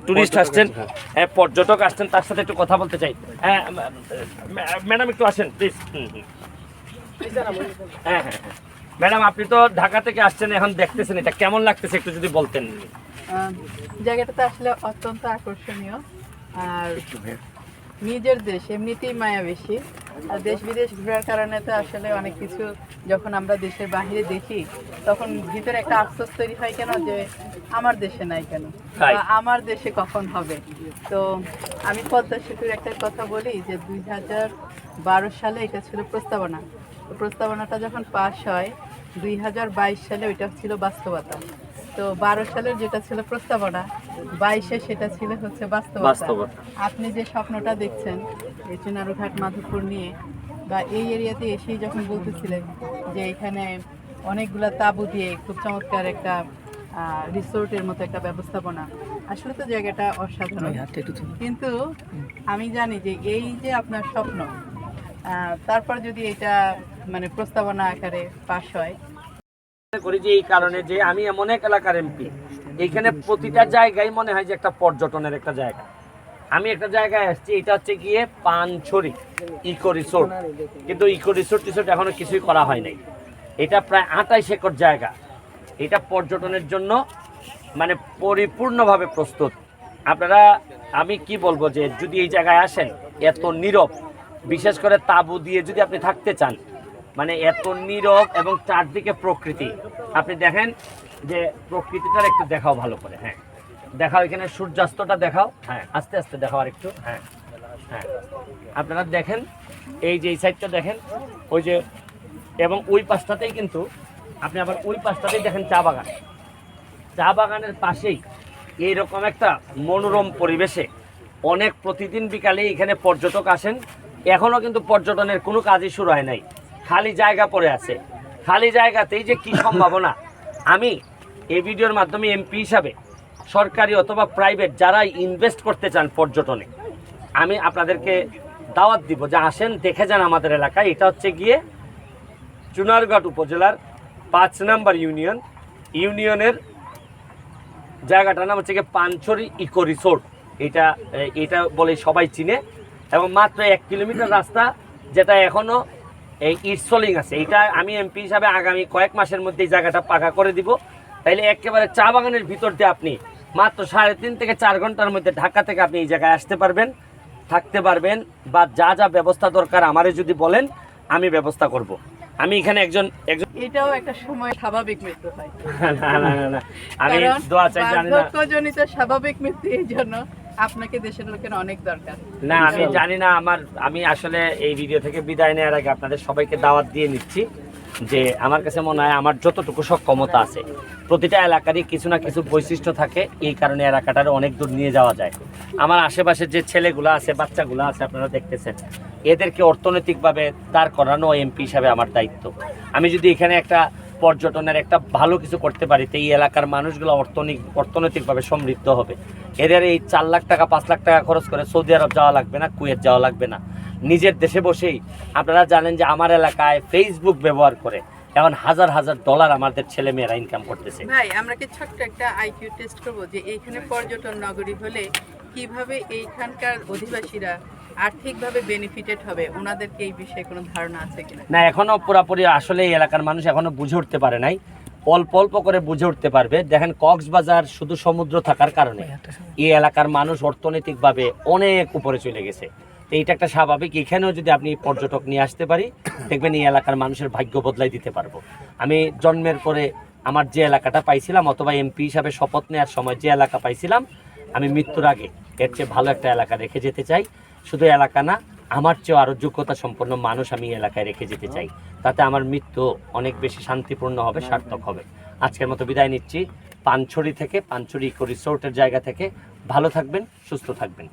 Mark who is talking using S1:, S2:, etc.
S1: Tourist আসছেন, পর্যটক আসছেন, তার সাথে একটু কথা বলতে চাই। ম্যাডাম একটু আসেন প্লিজ। হ্যাঁ, ম্যাডাম আপনি তো ঢাকা থেকে আসছেন, এখন দেখতেছেন, এটা কেমন লাগতেছে একটু যদি বলতেন।
S2: জায়গাটা আসলে অত্যন্ত আকর্ষণীয়, আর নিজের দেশ এমনিতেই মায়া বেশি, আর দেশ বিদেশ ঘোরার কারণে তো আসলে অনেক কিছু যখন আমরা দেশের বাইরে দেখি তখন ভিতরে একটা আফসোস তৈরি হয় কেন যে আমার দেশে নাই কেন, বা আমার দেশে কখন হবে। তো আমি পদ্মা সেতুর একটা কথা বলি যে 2012 সালে এটা ছিল প্রস্তাবনা, তো প্রস্তাবনাটা যখন পাস হয় 2022 সালে ওইটা ছিল বাস্তবতা। তো 12 সালের যেটা ছিল প্রস্তাবনা, 22-এ সেটা ছিল হচ্ছে বাস্তবতা। আপনি যে স্বপ্নটা দেখছেন এই চুনারুঘাট মাধবপুর নিয়ে বা এই এরিয়াতে এসেই যখন বলতেছিলেন যে এখানে অনেকগুলা তাঁবু দিয়ে খুব চমৎকার একটা রিসোর্টের মতো একটা ব্যবস্থাপনা, আসলে তো জায়গাটা অসাধারণ। কিন্তু আমি জানি যে এই যে আপনার স্বপ্ন, তারপর যদি এটা মানে প্রস্তাবনা আকারে পাশ হয়,
S1: করি যে এই কারণে যে আমি এমন এক এলাকার এমপি, এইখানে প্রতিটা জায়গায় মনে হয় যে একটা পর্যটনের একটা জায়গা। আমি একটা জায়গায় আসছি, এটা হচ্ছে গিয়ে পানছড়ি ইকো রিসোর্ট, কিন্তু ইকো রিসোর্ট এখনো কিছুই করা হয় নাই। এটা প্রায় 28 একর জায়গা, এটা পর্যটনের জন্য মানে পরিপূর্ণভাবে প্রস্তুত। আপনারা আমি কি বলবো যে যদি এই জায়গায় আসেন, এত নীরব, বিশেষ করে তাঁবু দিয়ে যদি আপনি থাকতে চান, মানে এত নীরব এবং চারদিকে প্রকৃতি। আপনি দেখেন যে প্রকৃতিটার একটু দেখাও ভালো করে, হ্যাঁ দেখাও, এখানে সূর্যাস্তটা দেখাও, হ্যাঁ আস্তে আস্তে দেখাও আর একটু, হ্যাঁ হ্যাঁ আপনারা দেখেন, এই যে এই সাইডটা দেখেন, ওই যে, এবং ওই পাশটাতেই কিন্তু আপনি আবার ওই পাশটাতেই দেখেন চা বাগান, চা বাগানের পাশেই এইরকম একটা মনোরম পরিবেশে অনেক প্রতিদিন বিকালে এখানে পর্যটক আসেন। এখনও কিন্তু পর্যটনের কোনো কাজই শুরু হয় নাই, খালি জায়গা পড়ে আছে। খালি জায়গাতেই যে কি সম্ভাবনা, আমি এই ভিডিওর মাধ্যমে এমপি হিসাবে সরকারি অথবা প্রাইভেট যারা ইনভেস্ট করতে চান পর্যটনে, আমি আপনাদেরকে দাওয়াত দিব যে আসেন, দেখে যান আমাদের এলাকায়। এটা হচ্ছে গিয়ে চুনারঘাট উপজেলার 5 নম্বর ইউনিয়নের জায়গাটার নাম হচ্ছে গিয়ে পানছড়ি ইকো রিসোর্ট। এটা বলে সবাই চিনে, এবং মাত্র 1 কিলোমিটার রাস্তা, যেটা এখনও এই ইটসলিং আছে। এটা আমি এমপি হিসাবে আগামী কয়েক মাসের মধ্যে এই জায়গাটা পাকা করে দিব। তাইলে একেবারে চা বাগানের ভিতর দিয়ে আপনি মাত্র 3.5 থেকে 4 ঘন্টার মধ্যে ঢাকা থেকে আপনি এই জায়গায় আসতে পারবেন, থাকতে পারবেন, বা যা যা ব্যবস্থা দরকার আমারে যদি বলেন আমি ব্যবস্থা করব। আমি এখানে একজন
S2: এটাও একটা সময় স্বাভাবিক মৃত্যু হয়।
S1: না আমি দোয়া চাই, জানি না
S2: বার্ধক্যজনিত স্বাভাবিক মৃত্যু, এই জন্য আপনাকে দেশের লোকের অনেক দরকার।
S1: না আমি জানি না, আমি আসলে এই ভিডিও থেকে বিদায় নেওয়ার আগে আপনাদের সবাইকে দাওয়াত দিয়ে নিচ্ছি যে আমার কাছে মনে হয় আমার যতটুকু সক্ষমতা আছে, প্রতিটা এলাকারই কিছু না কিছু বৈশিষ্ট্য থাকে, এই কারণে এলাকাটার অনেক দূর নিয়ে যাওয়া যায়। আমার আশেপাশে যে ছেলেগুলো আছে, বাচ্চাগুলো আছে, আপনারা দেখতেছেন, এদেরকে অর্থনৈতিকভাবে দাঁড় করানো এমপি হিসাবে আমার দায়িত্ব। আমি যদি এখানে একটা পর্যটনের একটা ভালো কিছু করতে পারি, তো এই এলাকার মানুষগুলো অর্থনৈতিকভাবে সমৃদ্ধ হবে। এদের এই 4 লাখ টাকা 5 লাখ টাকা খরচ করে সৌদি আরব যাওয়া লাগবে না, কুয়েত যাওয়া লাগবে না। নিজের দেশে বসেই আপনারা জানেন যে আমার এলাকায় ফেসবুক ব্যবহার করে এখন হাজার হাজার ডলার আমাদের ছেলে মেয়েরা ইনকাম করতেছে।
S2: ভাই আমরা কি ছোট্ট একটা আইকিউ টেস্ট করবো যে এইখানে পর্যটন নগরী হলে কিভাবে এইখানকার অধিবাসীরা আর্থিকভাবে বেনিফিটেড হবে, ওনাদেরকে এই বিষয়ে কোনো ধারণা আছে কিনা?
S1: না, এখনো পুরোপুরি আসলে এই এলাকার মানুষ এখনো বুঝে উঠতে পারে নাই, অল্প অল্প করে বুঝে উঠতে পারবে। দেখেন কক্সবাজার শুধু সমুদ্র থাকার কারণে এই এলাকার মানুষ অর্থনৈতিকভাবে অনেক উপরে চলে গেছে। এইটা একটা স্বাভাবিক। এখানেও যদি আপনি পর্যটক নিয়ে আসতে পারি, দেখবেন এই এলাকার মানুষের ভাগ্য বদলাই দিতে পারবো। আমি জন্মের পরে আমার যে এলাকাটা পাইছিলাম, অথবা এমপি হিসাবে শপথ নেওয়ার সময় যে এলাকা পাইছিলাম, আমি মৃত্যুর আগে এর চেয়ে ভালো একটা এলাকা রেখে যেতে চাই। শুধু এলাকা না, আমার চেয়েও আরও যোগ্যতা সম্পন্ন মানুষ আমি এলাকায় রেখে যেতে চাই। তাতে আমার মৃত্যু অনেক বেশি শান্তিপূর্ণ হবে, সার্থক হবে। আজকের মতো বিদায় নিচ্ছি পানছড়ি থেকে, পানছড়ি ইকো রিসোর্টের জায়গা থেকে। ভালো থাকবেন, সুস্থ থাকবেন।